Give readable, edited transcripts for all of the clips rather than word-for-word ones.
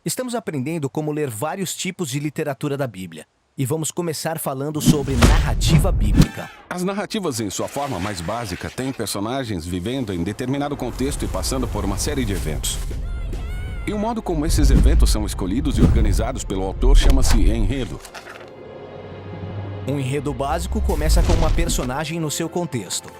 Estamos aprendendo como ler vários tipos de literatura da Bíblia. E vamos começar falando sobre narrativa bíblica. As narrativas, em sua forma mais básica, têm personagens vivendo em determinado contexto e passando por uma série de eventos. E o modo como esses eventos são escolhidos e organizados pelo autor chama-se enredo. Um enredo básico começa com uma personagem no seu contexto.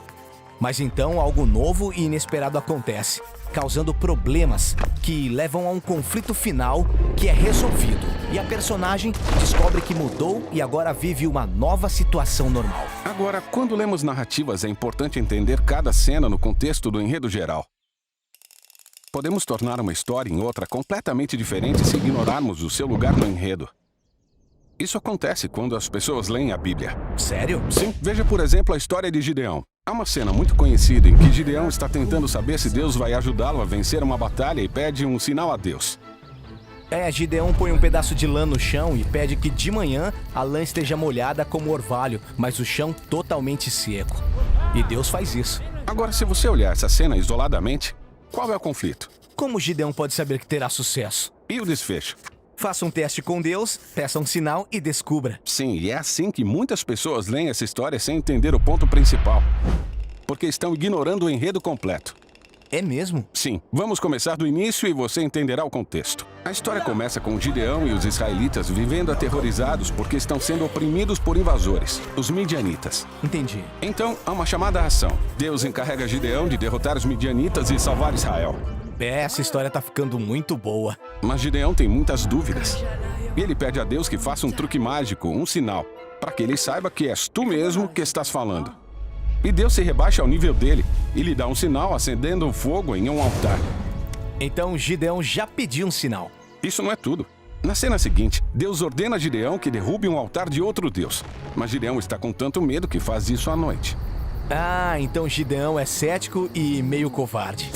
Mas então algo novo e inesperado acontece, causando problemas que levam a um conflito final que é resolvido. E a personagem descobre que mudou e agora vive uma nova situação normal. Agora, quando lemos narrativas, é importante entender cada cena no contexto do enredo geral. Podemos tornar uma história em outra completamente diferente se ignorarmos o seu lugar no enredo. Isso acontece quando as pessoas leem a Bíblia. Sério? Sim. Veja, por exemplo, a história de Gideão. Há uma cena muito conhecida em que Gideão está tentando saber se Deus vai ajudá-lo a vencer uma batalha e pede um sinal a Deus. Gideão põe um pedaço de lã no chão e pede que de manhã a lã esteja molhada como orvalho, mas o chão totalmente seco. E Deus faz isso. Agora, se você olhar essa cena isoladamente, qual é o conflito? Como Gideão pode saber que terá sucesso? E o desfecho? Faça um teste com Deus, peça um sinal e descubra. Sim, e é assim que muitas pessoas leem essa história sem entender o ponto principal. Porque estão ignorando o enredo completo. É mesmo? Sim. Vamos começar do início e você entenderá o contexto. A história começa com Gideão e os israelitas vivendo aterrorizados porque estão sendo oprimidos por invasores, os midianitas. Entendi. Então, há uma chamada à ação. Deus encarrega Gideão de derrotar os midianitas e salvar Israel. Essa história tá ficando muito boa. Mas Gideão tem muitas dúvidas. E ele pede a Deus que faça um truque mágico, um sinal, para que ele saiba que és tu mesmo que estás falando. E Deus se rebaixa ao nível dele e lhe dá um sinal acendendo um fogo em um altar. Então Gideão já pediu um sinal. Isso não é tudo. Na cena seguinte, Deus ordena a Gideão que derrube um altar de outro Deus. Mas Gideão está com tanto medo que faz isso à noite. Então Gideão é cético e meio covarde.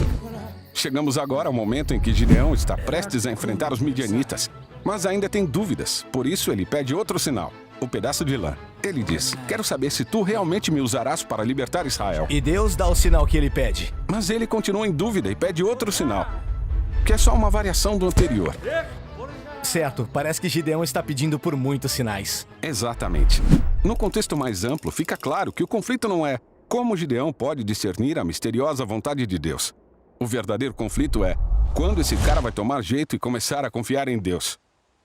Chegamos agora ao momento em que Gideão está prestes a enfrentar os midianitas, mas ainda tem dúvidas, por isso ele pede outro sinal, o pedaço de lã. Ele diz, quero saber se tu realmente me usarás para libertar Israel. E Deus dá o sinal que ele pede. Mas ele continua em dúvida e pede outro sinal, que é só uma variação do anterior. Certo, parece que Gideão está pedindo por muitos sinais. Exatamente. No contexto mais amplo, fica claro que o conflito não é como Gideão pode discernir a misteriosa vontade de Deus. O verdadeiro conflito é quando esse cara vai tomar jeito e começar a confiar em Deus.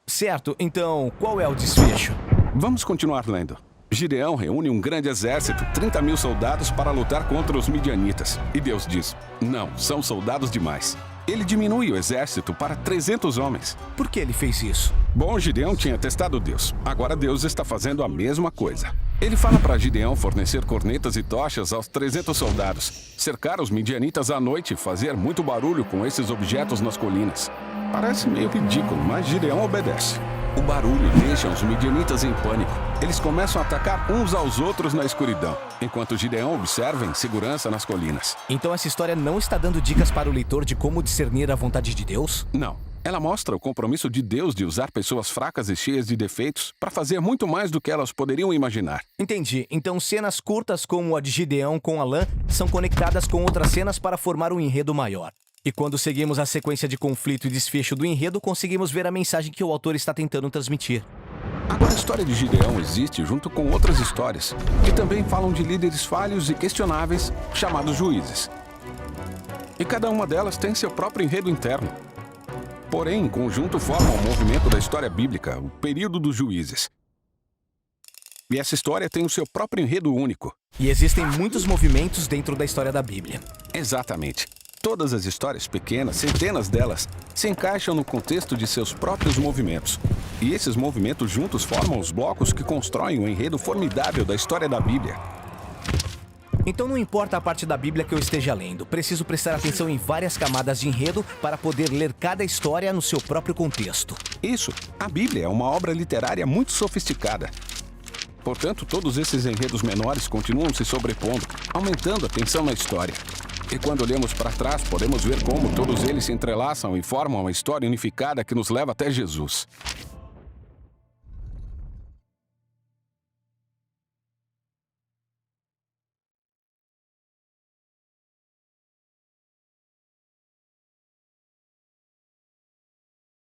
Certo, então qual é o desfecho? Vamos continuar lendo. Gideão reúne um grande exército, 30 mil soldados, para lutar contra os midianitas. E Deus diz, não, são soldados demais. Ele diminui o exército para 300 homens. Por que ele fez isso? Bom, Gideão tinha testado Deus. Agora Deus está fazendo a mesma coisa. Ele fala para Gideão fornecer cornetas e tochas aos 300 soldados, cercar os midianitas à noite e fazer muito barulho com esses objetos nas colinas. Parece meio ridículo, mas Gideão obedece. O barulho deixa os midianitas em pânico. Eles começam a atacar uns aos outros na escuridão, enquanto Gideão observa em segurança nas colinas. Então essa história não está dando dicas para o leitor de como discernir a vontade de Deus? Não. Ela mostra o compromisso de Deus de usar pessoas fracas e cheias de defeitos para fazer muito mais do que elas poderiam imaginar. Entendi. Então cenas curtas como a de Gideão com a lã são conectadas com outras cenas para formar um enredo maior. E quando seguimos a sequência de conflito e desfecho do enredo, conseguimos ver a mensagem que o autor está tentando transmitir. Agora, a história de Gideão existe junto com outras histórias, que também falam de líderes falhos e questionáveis, chamados juízes. E cada uma delas tem seu próprio enredo interno. Porém, em conjunto formam o movimento da história bíblica, o período dos juízes. E essa história tem o seu próprio enredo único. E existem muitos movimentos dentro da história da Bíblia. Exatamente. Todas as histórias pequenas, centenas delas, se encaixam no contexto de seus próprios movimentos. E esses movimentos juntos formam os blocos que constroem o enredo formidável da história da Bíblia. Então não importa a parte da Bíblia que eu esteja lendo, preciso prestar atenção em várias camadas de enredo para poder ler cada história no seu próprio contexto. Isso, a Bíblia é uma obra literária muito sofisticada. Portanto, todos esses enredos menores continuam se sobrepondo, aumentando a tensão na história. E quando olhamos para trás, podemos ver como todos eles se entrelaçam e formam uma história unificada que nos leva até Jesus.